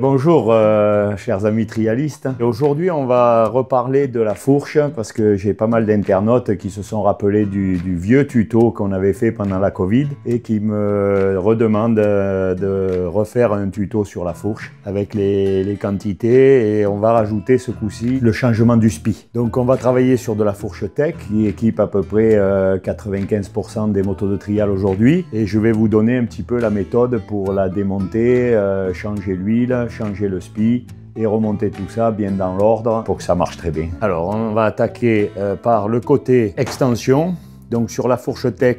Bonjour chers amis trialistes. Aujourd'hui on va reparler de la fourche parce que j'ai pas mal d'internautes qui se sont rappelés du vieux tuto qu'on avait fait pendant la Covid et qui me redemandent de refaire un tuto sur la fourche avec les quantités, et on va rajouter ce coup-ci le changement du SPI. Donc on va travailler sur de la fourche tech qui équipe à peu près 95% des motos de trial aujourd'hui, et je vais vous donner un petit peu la méthode pour la démonter, changer l'huile, changer le SPI et remonter tout ça bien dans l'ordre pour que ça marche très bien. Alors on va attaquer par le côté extension. Donc sur la fourche tech,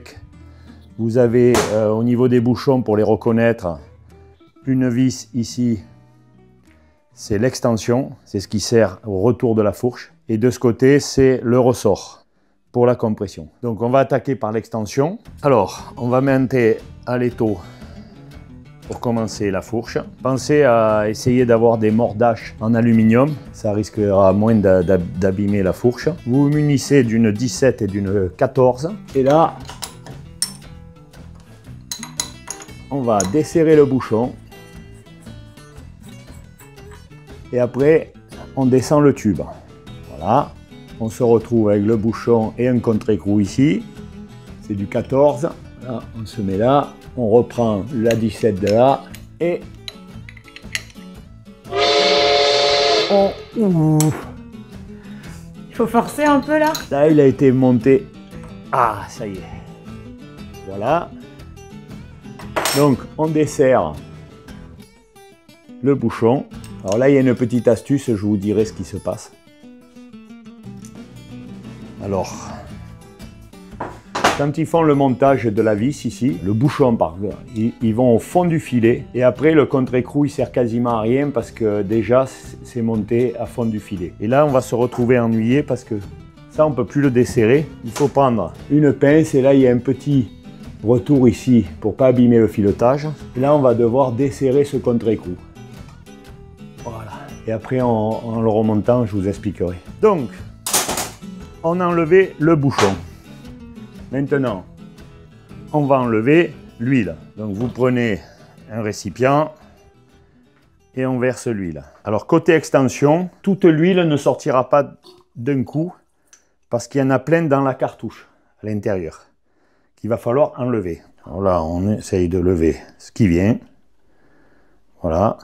vous avez au niveau des bouchons, pour les reconnaître, une vis ici, c'est l'extension, c'est ce qui sert au retour de la fourche, et de ce côté c'est le ressort pour la compression. Donc on va attaquer par l'extension. Alors on va monter à l'étau. Pour commencer la fourche, pensez à essayer d'avoir des mordaches en aluminium, ça risquera moins d'abîmer la fourche. Vous vous munissez d'une 17 et d'une 14, et là, on va desserrer le bouchon, et après, on descend le tube. Voilà, on se retrouve avec le bouchon et un contre-écrou ici, c'est du 14, là, on se met là. On reprend la 17 de là et on ouvre. Il faut forcer un peu là. Là, il a été monté. Ah, ça y est. Voilà. Donc, on dessert le bouchon. Alors là, il y a une petite astuce, je vous dirai ce qui se passe. Alors, quand ils font le montage de la vis ici, le bouchon par exemple, ils vont au fond du filet, et après le contre-écrou il sert quasiment à rien parce que déjà c'est monté à fond du filet. Et là on va se retrouver ennuyé parce que ça on peut plus le desserrer. Il faut prendre une pince, et là il y a un petit retour ici pour pas abîmer le filetage. Et là on va devoir desserrer ce contre-écrou. Voilà. Et après en le remontant je vous expliquerai. Donc on a enlevé le bouchon. Maintenant, on va enlever l'huile. Donc vous prenez un récipient et on verse l'huile. Alors côté extension, toute l'huile ne sortira pas d'un coup parce qu'il y en a plein dans la cartouche à l'intérieur qu'il va falloir enlever. Alors là, on essaye de lever ce qui vient. Voilà.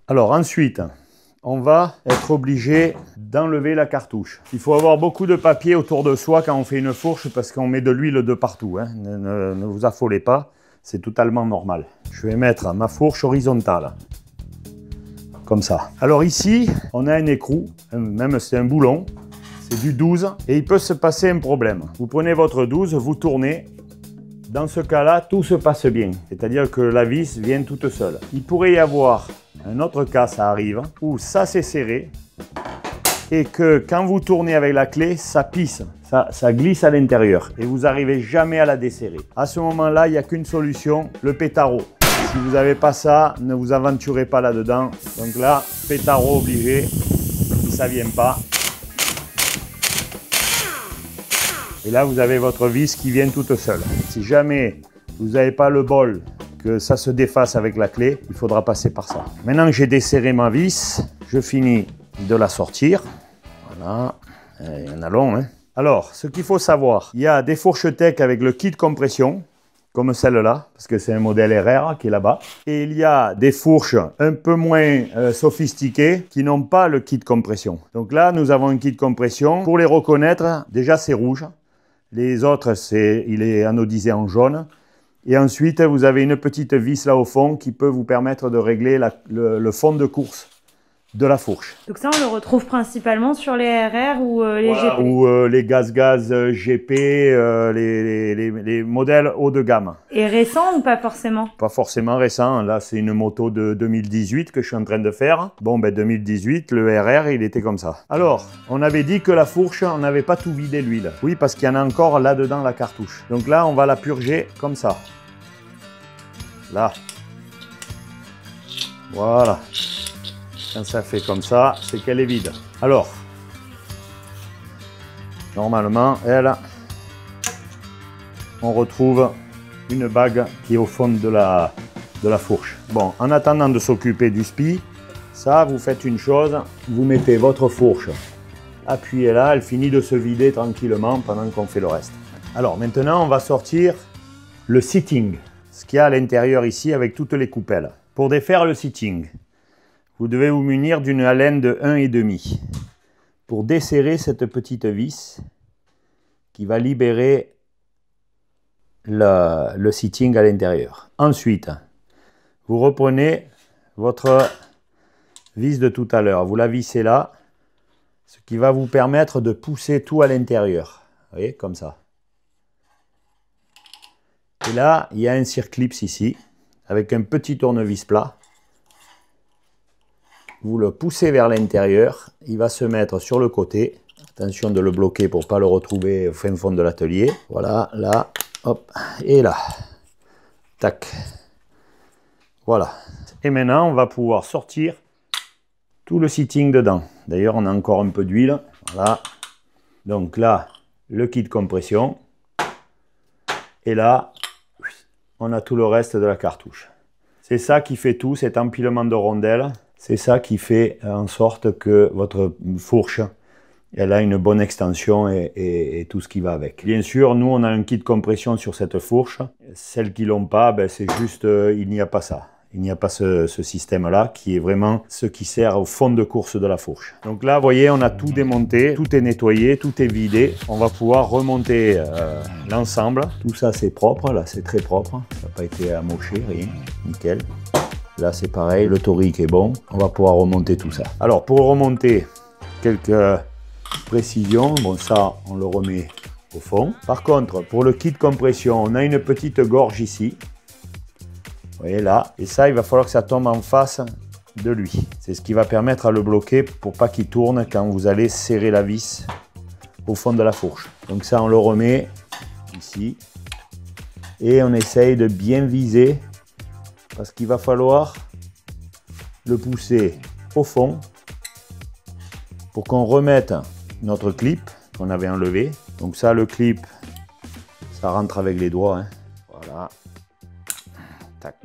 Alors ensuite, on va être obligé d'enlever la cartouche. Il faut avoir beaucoup de papier autour de soi quand on fait une fourche parce qu'on met de l'huile de partout. Hein. Ne vous affolez pas, c'est totalement normal. Je vais mettre ma fourche horizontale, comme ça. Alors ici, on a un écrou, même c'est un boulon, c'est du 12, et il peut se passer un problème. Vous prenez votre 12, vous tournez. Dans ce cas-là, tout se passe bien, c'est-à-dire que la vis vient toute seule. Il pourrait y avoir un autre cas, ça arrive, où ça s'est serré et que quand vous tournez avec la clé, ça pisse, ça glisse à l'intérieur et vous n'arrivez jamais à la desserrer. À ce moment-là, il n'y a qu'une solution, le pétaro. Si vous n'avez pas ça, ne vous aventurez pas là-dedans. Donc là, pétaro obligé, si ça ne vient pas. Et là, vous avez votre vis qui vient toute seule. Si jamais vous n'avez pas le bol que ça se défasse avec la clé, il faudra passer par ça. Maintenant que j'ai desserré ma vis, je finis de la sortir. Voilà, il y en a long. Hein. Alors, ce qu'il faut savoir, il y a des fourches tech avec le kit compression, comme celle-là, parce que c'est un modèle RR qui est là-bas. Et il y a des fourches un peu moins sophistiquées qui n'ont pas le kit compression. Donc là, nous avons un kit compression. Pour les reconnaître, déjà c'est rouge. Les autres, il est anodisé en jaune. Et ensuite, vous avez une petite vis là au fond qui peut vous permettre de régler le fond de course de la fourche. Donc ça, on le retrouve principalement sur les RR ou les GP. Ou les gaz GP, les modèles haut de gamme. Et récent ou pas forcément? Pas forcément récent. Là, c'est une moto de 2018 que je suis en train de faire. Bon, ben 2018, le RR, il était comme ça. Alors, on avait dit que la fourche, on n'avait pas tout vidé l'huile. Oui, parce qu'il y en a encore là-dedans la cartouche. Donc là, on va la purger comme ça. Là. Voilà. Quand ça fait comme ça, c'est qu'elle est vide. Alors, normalement, on retrouve une bague qui est au fond de la fourche. Bon, en attendant de s'occuper du spi, ça, vous faites une chose, vous mettez votre fourche, appuyez là, elle finit de se vider tranquillement pendant qu'on fait le reste. Alors maintenant, on va sortir le seating, ce qu'il y a à l'intérieur ici avec toutes les coupelles. Pour défaire le seating, vous devez vous munir d'une alène de 1,5 pour desserrer cette petite vis qui va libérer le seating à l'intérieur. Ensuite, vous reprenez votre vis de tout à l'heure, vous la vissez là, ce qui va vous permettre de pousser tout à l'intérieur. Vous voyez, comme ça. Et là, il y a un circlips ici, avec un petit tournevis plat. Vous le poussez vers l'intérieur, il va se mettre sur le côté. Attention de le bloquer pour ne pas le retrouver au fin fond de l'atelier. Voilà, là, hop, et là. Tac. Voilà. Et maintenant, on va pouvoir sortir tout le seating dedans. D'ailleurs, on a encore un peu d'huile. Voilà. Donc là, le kit compression. Et là, on a tout le reste de la cartouche. C'est ça qui fait tout, cet empilement de rondelles. C'est ça qui fait en sorte que votre fourche, elle a une bonne extension et tout ce qui va avec. Bien sûr, nous, on a un kit de compression sur cette fourche. Celles qui ne l'ont pas, ben, c'est juste, il n'y a pas ça. Il n'y a pas ce système-là qui est vraiment ce qui sert au fond de course de la fourche. Donc là, vous voyez, on a tout démonté, tout est nettoyé, tout est vidé. On va pouvoir remonter l'ensemble. Tout ça, c'est propre. Là, c'est très propre. Ça n'a pas été amoché, rien. Nickel. Là, c'est pareil. Le torique est bon. On va pouvoir remonter tout ça. Alors, pour remonter, quelques précisions. Bon, ça, on le remet au fond. Par contre, pour le kit compression, on a une petite gorge ici. Vous voyez là, et ça, il va falloir que ça tombe en face de lui. C'est ce qui va permettre à le bloquer pour pas qu'il tourne quand vous allez serrer la vis au fond de la fourche. Donc ça, on le remet ici et on essaye de bien viser parce qu'il va falloir le pousser au fond pour qu'on remette notre clip qu'on avait enlevé. Donc ça, le clip, ça rentre avec les doigts, hein. Voilà. Tac.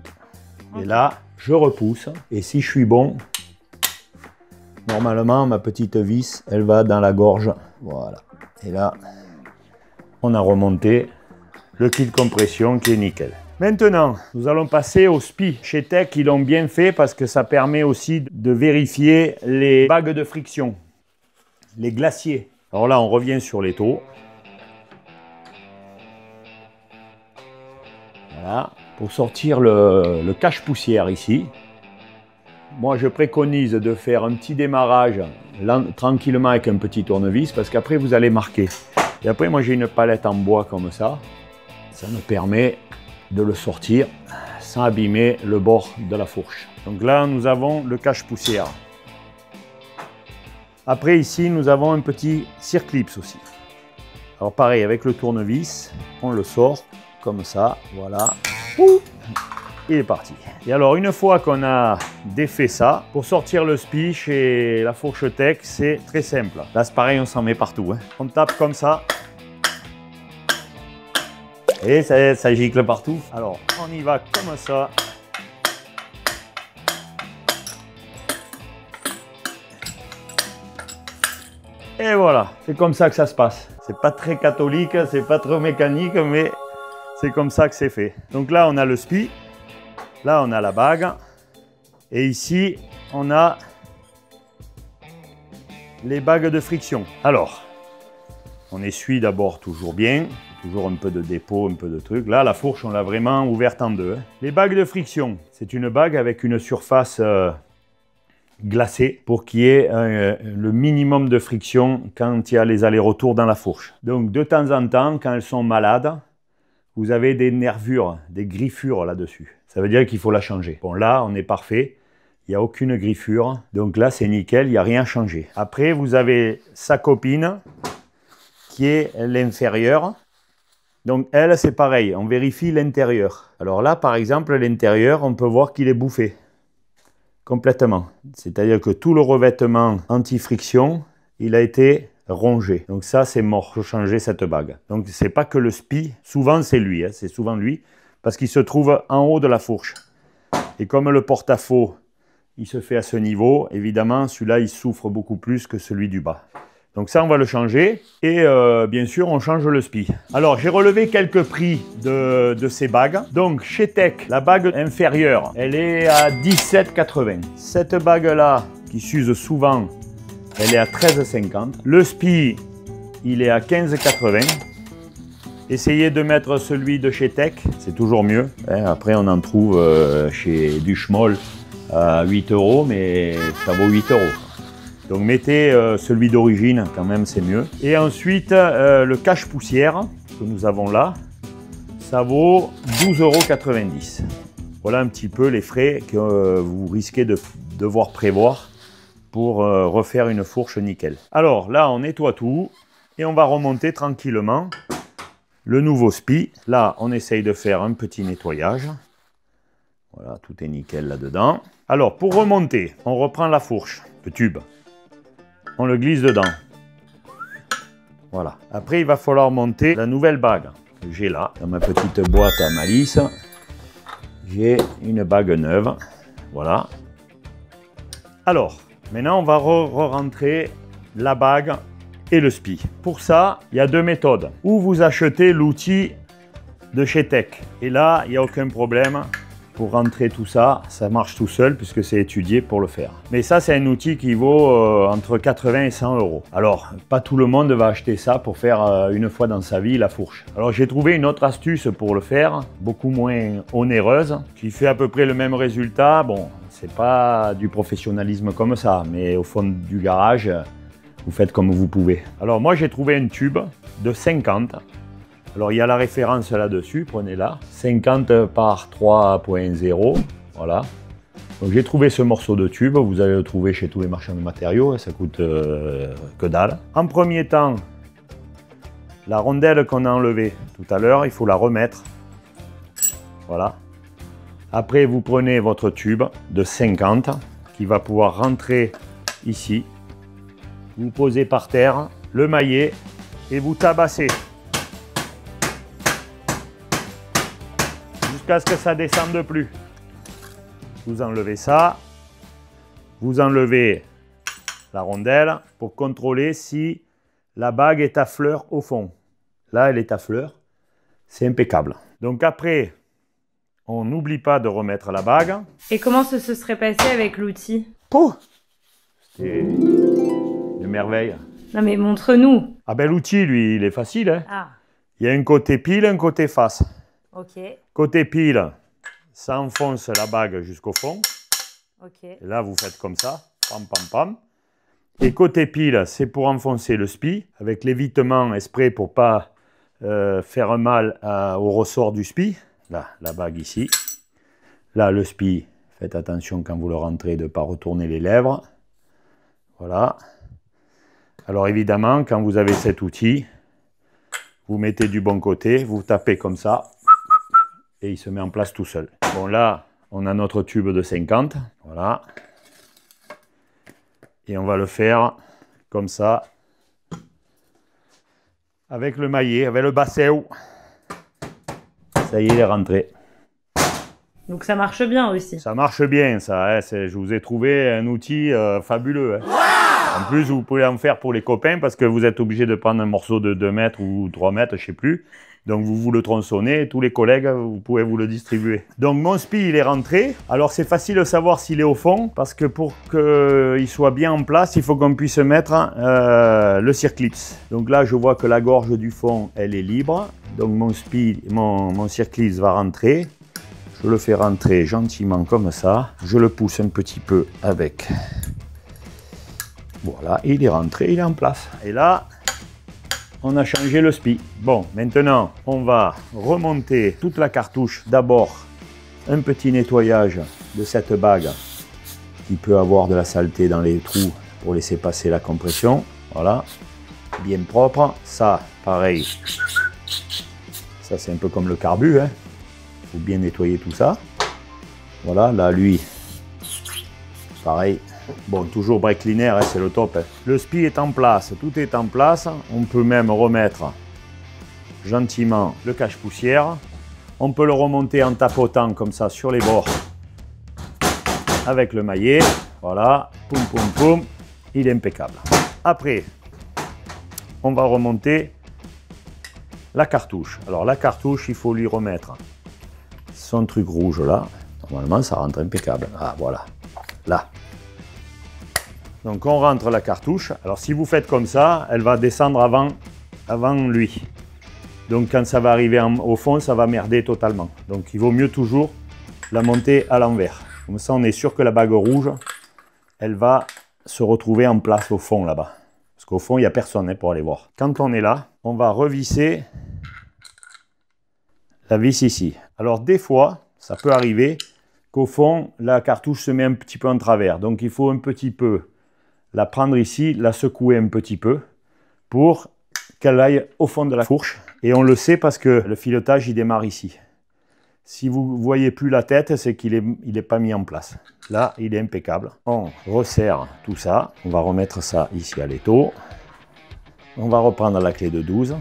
Et là, je repousse. Et si je suis bon, normalement, ma petite vis, elle va dans la gorge. Voilà. Et là, on a remonté le kit de compression qui est nickel. Maintenant, nous allons passer au spi. Chez Tech, ils l'ont bien fait parce que ça permet aussi de vérifier les bagues de friction, les glaciers. Alors là, on revient sur l'étau. Voilà. Pour sortir le cache-poussière ici, moi je préconise de faire un petit démarrage tranquillement avec un petit tournevis parce qu'après vous allez marquer. Et après moi j'ai une palette en bois comme ça, ça me permet de le sortir sans abîmer le bord de la fourche. Donc là nous avons le cache-poussière. Après ici nous avons un petit circlips aussi. Alors pareil avec le tournevis, on le sort comme ça, voilà. Il est parti. Et alors une fois qu'on a défait ça, pour sortir le spi chez la fourche Tech, c'est très simple. Là c'est pareil, on s'en met partout, hein. On tape comme ça. Et ça gicle partout. Alors on y va comme ça. Et voilà, c'est comme ça que ça se passe. C'est pas très catholique, c'est pas trop mécanique, mais c'est comme ça que c'est fait. Donc là, on a le spi. Là, on a la bague. Et ici, on a les bagues de friction. Alors, on essuie d'abord toujours bien. Toujours un peu de dépôt, un peu de truc. Là, la fourche, on l'a vraiment ouverte en deux. Les bagues de friction, c'est une bague avec une surface glacée pour qu'il y ait le minimum de friction quand il y a les allers-retours dans la fourche. Donc, de temps en temps, quand elles sont malades, vous avez des nervures, des griffures là-dessus. Ça veut dire qu'il faut la changer. Bon, là, on est parfait. Il n'y a aucune griffure. Donc là, c'est nickel, il n'y a rien changé. Après, vous avez sa copine, qui est l'inférieure. Donc elle, c'est pareil, on vérifie l'intérieur. Alors là, par exemple, l'intérieur, on peut voir qu'il est bouffé. Complètement. C'est-à-dire que tout le revêtement anti-friction, il a été rongé. Donc ça, c'est mort. Il faut changer cette bague. Donc c'est pas que le spi, souvent c'est lui, hein, c'est souvent lui, parce qu'il se trouve en haut de la fourche. Et comme le porte-à-faux, il se fait à ce niveau, évidemment, celui-là, il souffre beaucoup plus que celui du bas. Donc ça, on va le changer. Et bien sûr, on change le spi. Alors, j'ai relevé quelques prix de ces bagues. Donc, chez Tech, la bague inférieure, elle est à 17,80. Cette bague-là, qui s'use souvent, elle est à 13,50. Le spi, il est à 15,80. Essayez de mettre celui de chez Tech, c'est toujours mieux. Après, on en trouve chez Duchemol à 8 €, mais ça vaut 8 €. Donc mettez celui d'origine, quand même c'est mieux. Et ensuite, le cache-poussière que nous avons là, ça vaut 12,90 €. Voilà un petit peu les frais que vous risquez de devoir prévoir pour refaire une fourche nickel. Alors là, on nettoie tout et on va remonter tranquillement le nouveau spi. Là, on essaye de faire un petit nettoyage. Voilà, tout est nickel là-dedans. Alors, pour remonter, on reprend la fourche, le tube. On le glisse dedans. Voilà. Après, il va falloir monter la nouvelle bague que j'ai là. Dans ma petite boîte à malice, j'ai une bague neuve. Voilà. Alors, maintenant, on va re-rentrer la bague et le spi. Pour ça, il y a deux méthodes. Ou vous achetez l'outil de chez Tech. Et là, il n'y a aucun problème. Pour rentrer tout ça, ça marche tout seul puisque c'est étudié pour le faire. Mais ça, c'est un outil qui vaut entre 80 et 100 €. Alors, pas tout le monde va acheter ça pour faire une fois dans sa vie la fourche. Alors, j'ai trouvé une autre astuce pour le faire, beaucoup moins onéreuse, qui fait à peu près le même résultat. Bon, c'est pas du professionnalisme comme ça, mais au fond du garage, vous faites comme vous pouvez. Alors, moi, j'ai trouvé un tube de 50. Alors, il y a la référence là-dessus, prenez-la. 50 par 3.0, voilà. Donc, j'ai trouvé ce morceau de tube. Vous allez le trouver chez tous les marchands de matériaux. Ça coûte que dalle. En premier temps, la rondelle qu'on a enlevée tout à l'heure, il faut la remettre. Voilà. Après, vous prenez votre tube de 50 qui va pouvoir rentrer ici. Vous posez par terre, le maillet et vous tabassez. Jusqu'à ce que ça ne descende plus. Vous enlevez ça, vous enlevez la rondelle pour contrôler si la bague est à fleur au fond. Là, elle est à fleur, c'est impeccable. Donc après, on n'oublie pas de remettre la bague. Et comment ce se serait passé avec l'outil? Pouh! C'était une merveille. Non mais montre-nous. Ah ben l'outil, lui, il est facile. Hein. Ah. Il y a un côté pile, un côté face. Ok. Côté pile, ça enfonce la bague jusqu'au fond. Ok. Et là, vous faites comme ça, pam, pam, pam. Et côté pile, c'est pour enfoncer le spi, avec l'évitement exprès pour ne pas faire mal au ressort du spi. Là, la bague ici. Là, le spi, faites attention quand vous le rentrez de ne pas retourner les lèvres. Voilà. Alors évidemment, quand vous avez cet outil, vous mettez du bon côté, vous tapez comme ça. Et il se met en place tout seul. Bon là, on a notre tube de 50, voilà. Et on va le faire comme ça, avec le maillet, avec le bassin. Ça y est, il est rentré. Donc ça marche bien aussi. Ça marche bien, ça. Hein, je vous ai trouvé un outil fabuleux. Hein. Wow! En plus, vous pouvez en faire pour les copains parce que vous êtes obligé de prendre un morceau de 2 mètres ou 3 mètres, je ne sais plus. Donc vous le tronçonnez et tous les collègues, vous pouvez vous le distribuer. Donc mon spi, il est rentré. Alors c'est facile de savoir s'il est au fond parce que pour qu'il soit bien en place, il faut qu'on puisse mettre le circlipse. Donc là, je vois que la gorge du fond, elle est libre. Donc mon spi, mon circlipse va rentrer. Je le fais rentrer gentiment comme ça. Je le pousse un petit peu avec. Voilà, il est rentré, il est en place. Et là, on a changé le spi. Bon, maintenant, on va remonter toute la cartouche. D'abord, un petit nettoyage de cette bague qui peut avoir de la saleté dans les trous pour laisser passer la compression. Voilà, bien propre. Ça, pareil. Ça, c'est un peu comme le carbu. Hein. Faut bien nettoyer tout ça. Voilà, là, lui, pareil. Bon, toujours break linéaire, hein, c'est le top. Hein. Le spi est en place, tout est en place. On peut même remettre gentiment le cache-poussière. On peut le remonter en tapotant comme ça sur les bords avec le maillet. Voilà, poum, poum, poum, il est impeccable. Après, on va remonter la cartouche. Alors la cartouche, il faut lui remettre son truc rouge là. Normalement, ça rentre impeccable. Ah, voilà, là. Donc on rentre la cartouche. Alors si vous faites comme ça, elle va descendre avant lui. Donc quand ça va arriver au fond, ça va merder totalement. Donc il vaut mieux toujours la monter à l'envers. Comme ça, on est sûr que la bague rouge, elle va se retrouver en place au fond là-bas. Parce qu'au fond, il n'y a personne hein, pour aller voir. Quand on est là, on va revisser la vis ici. Alors des fois, ça peut arriver qu'au fond, la cartouche se met un petit peu en travers. Donc il faut un petit peu la prendre ici, la secouer un petit peu pour qu'elle aille au fond de la fourche. Et on le sait parce que le filetage, il démarre ici. Si vous ne voyez plus la tête, c'est qu'il n'est pas mis en place. Là, il est impeccable. On resserre tout ça. On va remettre ça ici à l'étau. On va reprendre la clé de 12.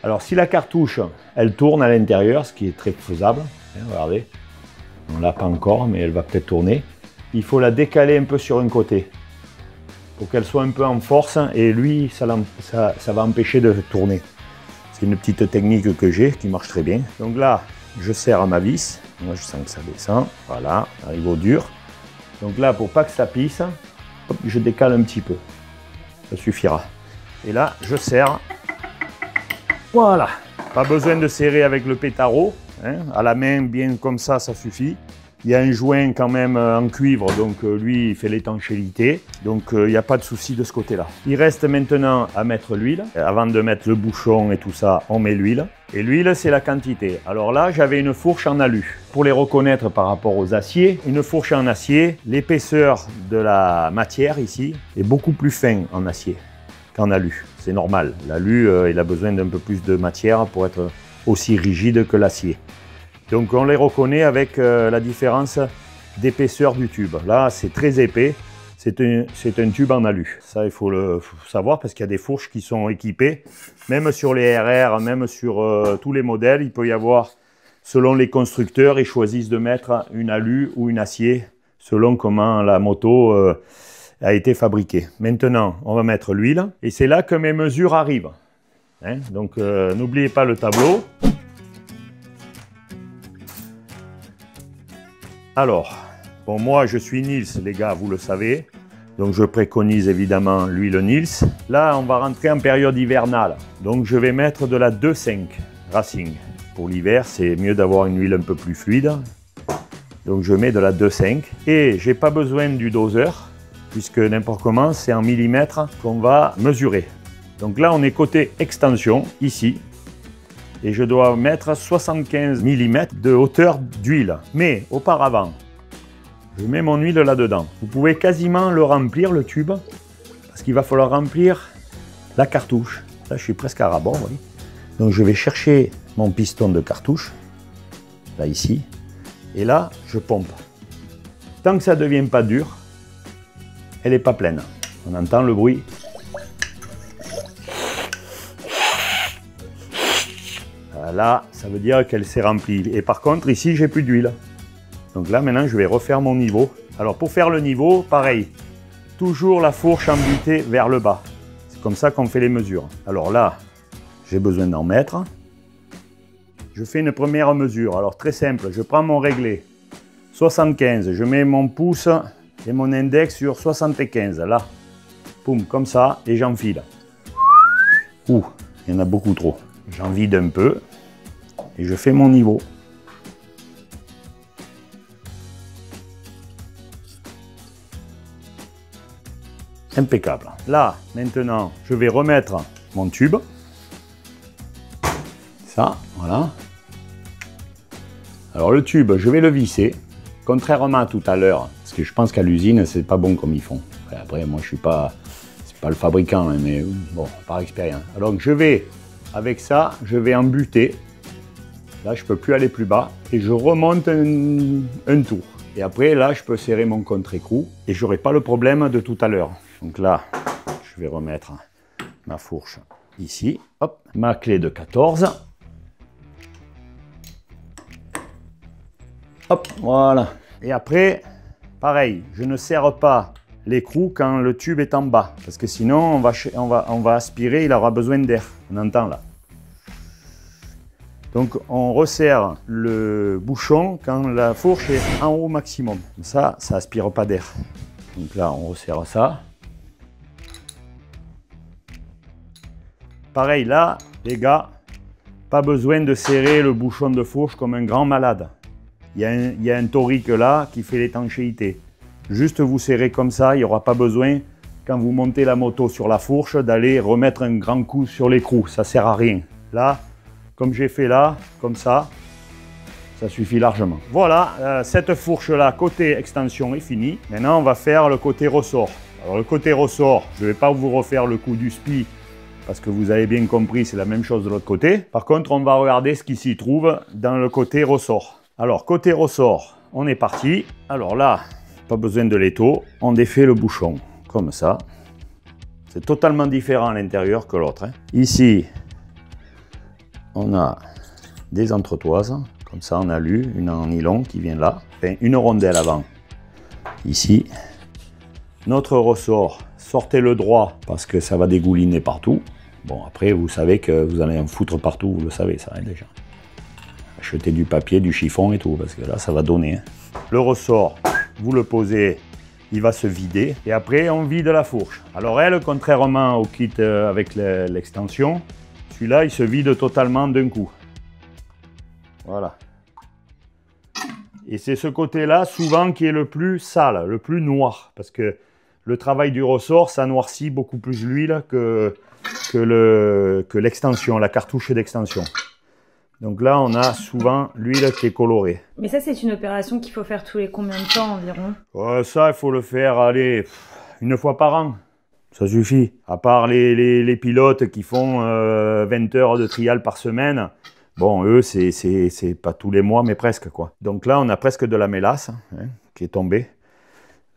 Alors, si la cartouche, elle tourne à l'intérieur, ce qui est très faisable, hein, regardez, on ne l'a pas encore, mais elle va peut-être tourner. Il faut la décaler un peu sur un côté pour qu'elle soit un peu en force et lui, ça va empêcher de tourner. C'est une petite technique que j'ai qui marche très bien. Donc là, je serre ma vis. Moi, je sens que ça descend. Voilà, arrive au dur. Donc là, pour pas que ça pisse, hop, je décale un petit peu. Ça suffira. Et là, je serre. Voilà. Pas besoin de serrer avec le pétaro. Hein. À la main, bien comme ça, ça suffit. Il y a un joint quand même en cuivre, donc lui, il fait l'étanchéité. Donc il n'y a pas de souci de ce côté-là. Il reste maintenant à mettre l'huile. Avant de mettre le bouchon et tout ça, on met l'huile. Et l'huile, c'est la quantité. Alors là, j'avais une fourche en alu. Pour les reconnaître par rapport aux aciers, une fourche en acier, l'épaisseur de la matière ici est beaucoup plus fin en acier qu'en alu. C'est normal. L'alu, il a besoin d'un peu plus de matière pour être aussi rigide que l'acier. Donc on les reconnaît avec la différence d'épaisseur du tube. Là, c'est très épais. C'est un tube en alu. Ça, il faut le savoir parce qu'il y a des fourches qui sont équipées. Même sur les RR, même sur tous les modèles, il peut y avoir, selon les constructeurs, ils choisissent de mettre une alu ou une acier selon comment la moto a été fabriquée. Maintenant, on va mettre l'huile et c'est là que mes mesures arrivent. Hein? Donc, n'oubliez pas le tableau. Alors, bon, moi je suis Nils, les gars, vous le savez. Donc je préconise évidemment l'huile Nils. Là, on va rentrer en période hivernale. Donc je vais mettre de la 2,5 Racing. Pour l'hiver, c'est mieux d'avoir une huile un peu plus fluide. Donc je mets de la 2,5. Et j'ai pas besoin du doseur, puisque n'importe comment, c'est en millimètres qu'on va mesurer. Donc là, on est côté extension, ici. Et je dois mettre 75 mm de hauteur d'huile. Mais auparavant, je mets mon huile là-dedans. Vous pouvez quasiment le remplir, le tube, parce qu'il va falloir remplir la cartouche. Là, je suis presque à rabord, vous voyez. Donc, je vais chercher mon piston de cartouche, là, ici, et là, je pompe. Tant que ça ne devient pas dur, elle n'est pas pleine. On entend le bruit. Là, ça veut dire qu'elle s'est remplie. Et par contre, ici, j'ai plus d'huile. Donc là, maintenant, je vais refaire mon niveau. Alors, pour faire le niveau, pareil. Toujours la fourche embutée vers le bas. C'est comme ça qu'on fait les mesures. Alors là, j'ai besoin d'en mettre. Je fais une première mesure. Alors, très simple. Je prends mon réglé. 75. Je mets mon pouce et mon index sur 75. Là. Poum, comme ça. Et j'enfile. Ouh, il y en a beaucoup trop. J'en vide un peu. Et je fais mon niveau. Impeccable. Là, maintenant, je vais remettre mon tube. Ça, voilà. Alors le tube, je vais le visser. Contrairement à tout à l'heure, parce que je pense qu'à l'usine, c'est pas bon comme ils font. Après, moi, je suis pas, c'est pas le fabricant, hein, mais bon, par expérience. Alors je vais, avec ça, je vais embuter. Là, je ne peux plus aller plus bas. Et je remonte un tour. Et après, là, je peux serrer mon contre-écrou. Et je n'aurai pas le problème de tout à l'heure. Donc là, je vais remettre ma fourche ici. Hop, ma clé de 14. Hop, voilà. Et après, pareil, je ne serre pas l'écrou quand le tube est en bas, parce que sinon on va aspirer, il aura besoin d'air. On entend là. Donc on resserre le bouchon quand la fourche est en haut maximum. Ça aspire pas d'air. Donc là, on resserre ça. Pareil là, les gars, pas besoin de serrer le bouchon de fourche comme un grand malade. Il y a un torique là qui fait l'étanchéité. Juste vous serrez comme ça, il n'y aura pas besoin, quand vous montez la moto sur la fourche, d'aller remettre un grand coup sur l'écrou. Ça ne sert à rien. Là, comme j'ai fait là, comme ça suffit largement. Voilà, cette fourche-là, côté extension est finie. Maintenant, on va faire le côté ressort. Alors, le côté ressort, je ne vais pas vous refaire le coup du spi, parce que vous avez bien compris, c'est la même chose de l'autre côté. Par contre, on va regarder ce qui s'y trouve dans le côté ressort. Alors, côté ressort, on est parti. Alors là, pas besoin de l'étau, on défait le bouchon, comme ça. C'est totalement différent à l'intérieur que l'autre. Ici, on a des entretoises. Comme ça, on a une en nylon qui vient là. Enfin, une rondelle avant. Ici. Notre ressort, sortez-le droit parce que ça va dégouliner partout. Bon, après, vous savez que vous allez en foutre partout, vous le savez ça hein, déjà. Achetez du papier, du chiffon et tout, parce que là, ça va donner. Hein. Le ressort, vous le posez, il va se vider. Et après, on vide la fourche. Alors elle, contrairement au kit avec l'extension, celui-là, il se vide totalement d'un coup. Voilà. Et c'est ce côté-là, souvent, qui est le plus sale, le plus noir. Parce que le travail du ressort, ça noircit beaucoup plus l'huile que l'extension, la cartouche d'extension. Donc là, on a souvent l'huile qui est colorée. Mais ça, c'est une opération qu'il faut faire tous les combien de temps environ? Ça, il faut le faire, allez, une fois par an. Ça suffit. À part les pilotes qui font 20 heures de trial par semaine, bon, eux, c'est pas tous les mois, mais presque, quoi. Donc là, on a presque de la mélasse hein, qui est tombée.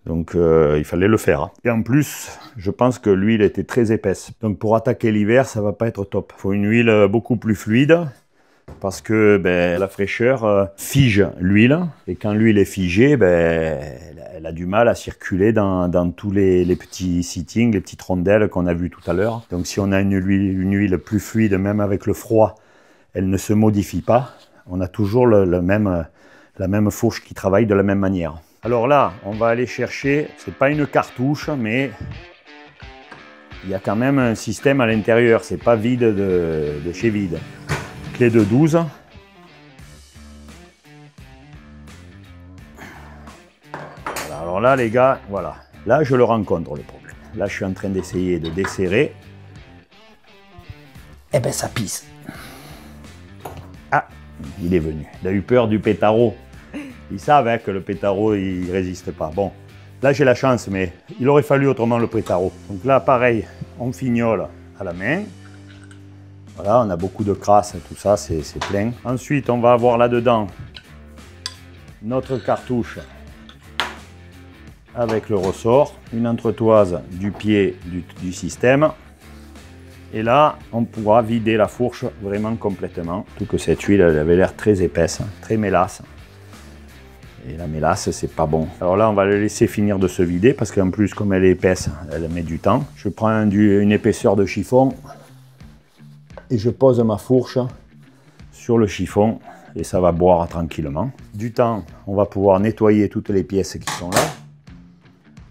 Donc, il fallait le faire. Et en plus, je pense que l'huile était très épaisse. Donc, pour attaquer l'hiver, ça va pas être top. Il faut une huile beaucoup plus fluide parce que la fraîcheur fige l'huile. Et quand l'huile est figée, elle a du mal à circuler dans tous les petits seatings, les petites rondelles qu'on a vues tout à l'heure. Donc, si on a une huile plus fluide, même avec le froid, elle ne se modifie pas. On a toujours la même fourche qui travaille de la même manière. Alors là, on va aller chercher, c'est pas une cartouche, mais il y a quand même un système à l'intérieur. C'est pas vide de chez vide. Clé de 12. Voilà, alors là, les gars, voilà. Là, je le rencontre, le problème. Là, je suis en train d'essayer de desserrer. Eh ben, ça pisse. Ah, il est venu. Il a eu peur du pétaro. Ils savent hein, que le pétaro, il résiste pas. Bon, là, j'ai la chance, mais il aurait fallu autrement le pétaro. Donc là, pareil, on fignole à la main. Voilà, on a beaucoup de crasse, tout ça, c'est plein. Ensuite, on va avoir là-dedans notre cartouche avec le ressort, une entretoise du pied du système. Et là, on pourra vider la fourche vraiment complètement. Tout que cette huile, elle avait l'air très épaisse, très mélasse. Et la mélasse, c'est pas bon. Alors là, on va le laisser finir de se vider parce qu'en plus, comme elle est épaisse, elle met du temps. Je prends une épaisseur de chiffon et je pose ma fourche sur le chiffon et ça va boire tranquillement. Du temps, on va pouvoir nettoyer toutes les pièces qui sont là.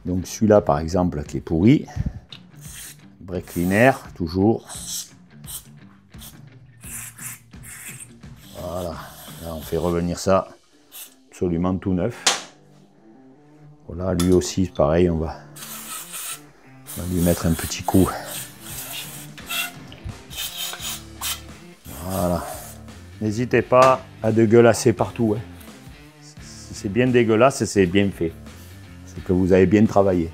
Donc celui-là, par exemple, qui est pourri. Brake cleaner, toujours. Voilà, là on fait revenir ça absolument tout neuf. Voilà, lui aussi, pareil, on va lui mettre un petit coup. Voilà. N'hésitez pas à dégueulasser partout. Hein. Si c'est bien dégueulasse, c'est bien fait. C'est que vous avez bien travaillé.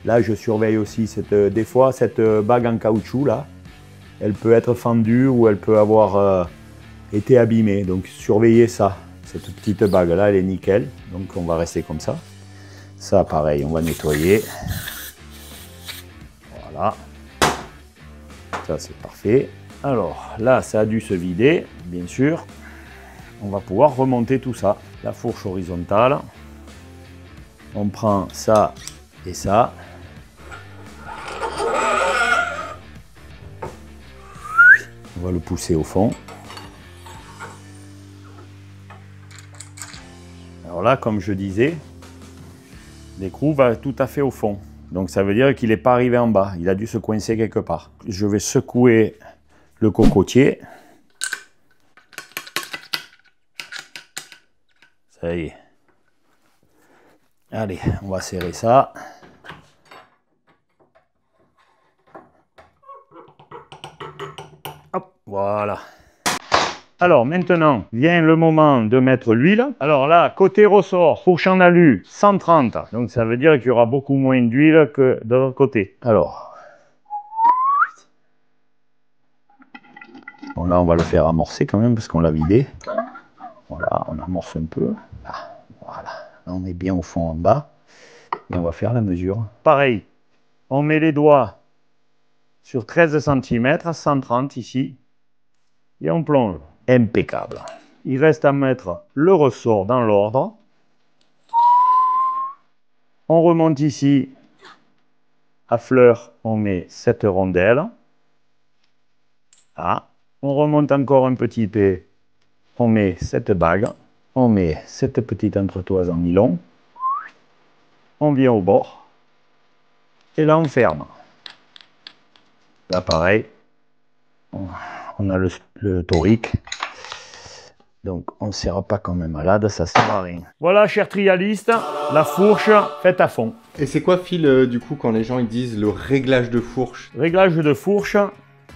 Là, je surveille aussi, des fois, cette bague en caoutchouc, là, elle peut être fendue ou elle peut avoir été abîmée. Donc, surveillez ça. Cette petite bague-là, elle est nickel. Donc, on va rester comme ça. Ça, pareil, on va nettoyer. Voilà. Ça, c'est parfait. Alors, là, ça a dû se vider, bien sûr. On va pouvoir remonter tout ça. La fourche horizontale. On prend ça et ça. On va le pousser au fond. Alors là, comme je disais, l'écrou va tout à fait au fond. Donc ça veut dire qu'il n'est pas arrivé en bas. Il a dû se coincer quelque part. Je vais secouer le cocotier. Ça y est. Allez, on va serrer ça. Hop, voilà. Alors maintenant, vient le moment de mettre l'huile. Alors là, côté ressort, fourche en alu, 130. Donc ça veut dire qu'il y aura beaucoup moins d'huile que de l'autre côté. Alors, bon là on va le faire amorcer quand même parce qu'on l'a vidé. Voilà, on amorce un peu. Là, voilà, là on est bien au fond en bas. Et on va faire la mesure. Pareil, on met les doigts sur 13 cm, 130 ici. Et on plonge. Impeccable. Il reste à mettre le ressort dans l'ordre. On remonte ici à fleur, on met cette rondelle. Ah. On remonte encore un petit peu, on met cette bague, on met cette petite entretoise en nylon. On vient au bord et là on ferme. Là pareil, on a le torique. Donc on ne serre pas comme un malade, ça sert à rien. Voilà, chers trialistes, la fourche faite à fond. Et c'est quoi, Phil, du coup, quand les gens ils disent le réglage de fourche? Réglage de fourche,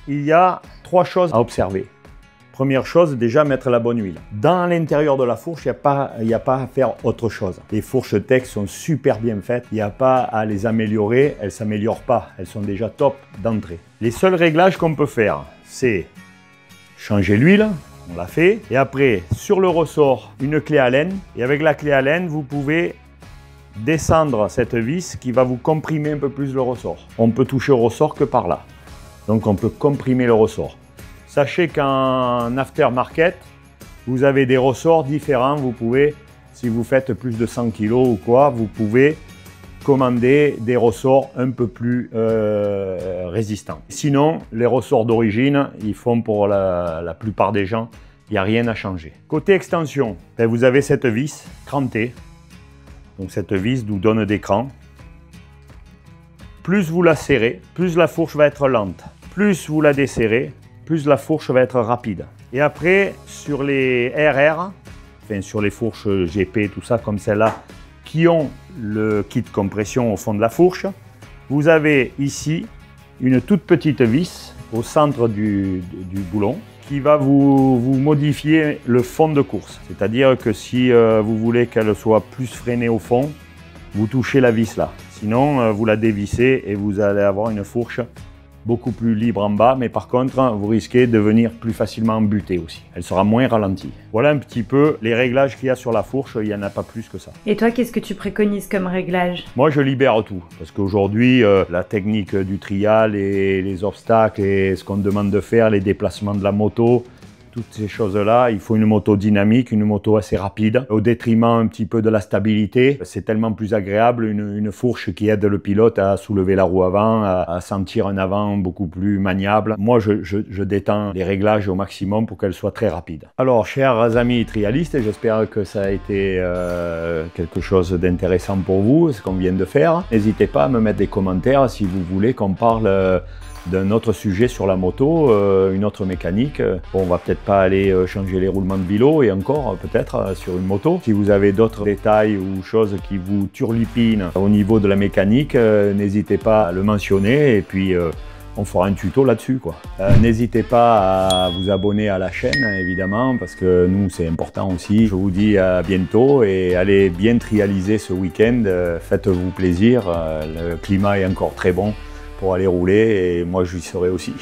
il y a 3 choses à observer. Première chose, déjà mettre la bonne huile. Dans l'intérieur de la fourche, il n'y a pas à faire autre chose. Les fourches Tex sont super bien faites, il n'y a pas à les améliorer, elles ne s'améliorent pas, elles sont déjà top d'entrée. Les seuls réglages qu'on peut faire, c'est changer l'huile. On l'a fait. Et après, sur le ressort, une clé Allen. Et avec la clé Allen, vous pouvez descendre cette vis qui va vous comprimer un peu plus le ressort. On peut toucher au ressort que par là. Donc on peut comprimer le ressort. Sachez qu'en aftermarket, vous avez des ressorts différents. Vous pouvez, si vous faites plus de 100 kg ou quoi, vous pouvez commander des ressorts un peu plus résistants. Sinon, les ressorts d'origine, ils font pour la plupart des gens, il n'y a rien à changer. Côté extension, vous avez cette vis crantée. Donc cette vis nous donne des crans. Plus vous la serrez, plus la fourche va être lente. Plus vous la desserrez, plus la fourche va être rapide. Et après, sur les RR, enfin sur les fourches GP, tout ça, comme celle-là, qui ont le kit compression au fond de la fourche, vous avez ici une toute petite vis au centre du boulon qui va vous modifier le fond de course. C'est-à-dire que si vous voulez qu'elle soit plus freinée au fond, vous touchez la vis là. Sinon, vous la dévissez et vous allez avoir une fourche beaucoup plus libre en bas, mais par contre, vous risquez de venir plus facilement embuter aussi. Elle sera moins ralentie. Voilà un petit peu les réglages qu'il y a sur la fourche, il n'y en a pas plus que ça. Et toi, qu'est-ce que tu préconises comme réglage? Moi, je libère tout, parce qu'aujourd'hui, la technique du trial et les obstacles et ce qu'on demande de faire, les déplacements de la moto, toutes ces choses-là, il faut une moto dynamique, une moto assez rapide, au détriment un petit peu de la stabilité. C'est tellement plus agréable une fourche qui aide le pilote à soulever la roue avant, à sentir un avant beaucoup plus maniable. Moi, je détends les réglages au maximum pour qu'elles soient très rapides. Alors, chers amis trialistes, j'espère que ça a été quelque chose d'intéressant pour vous, ce qu'on vient de faire. N'hésitez pas à me mettre des commentaires si vous voulez qu'on parle d'un autre sujet sur la moto, une autre mécanique. Bon, on va peut-être pas aller changer les roulements de vélo et encore peut-être sur une moto. Si vous avez d'autres détails ou choses qui vous turlupinent au niveau de la mécanique, n'hésitez pas à le mentionner et puis on fera un tuto là-dessus, quoi. N'hésitez pas à vous abonner à la chaîne, évidemment, parce que nous, c'est important aussi. Je vous dis à bientôt et allez bien trialiser ce week-end. Faites-vous plaisir, le climat est encore très bon pour aller rouler et moi, j'y serai aussi.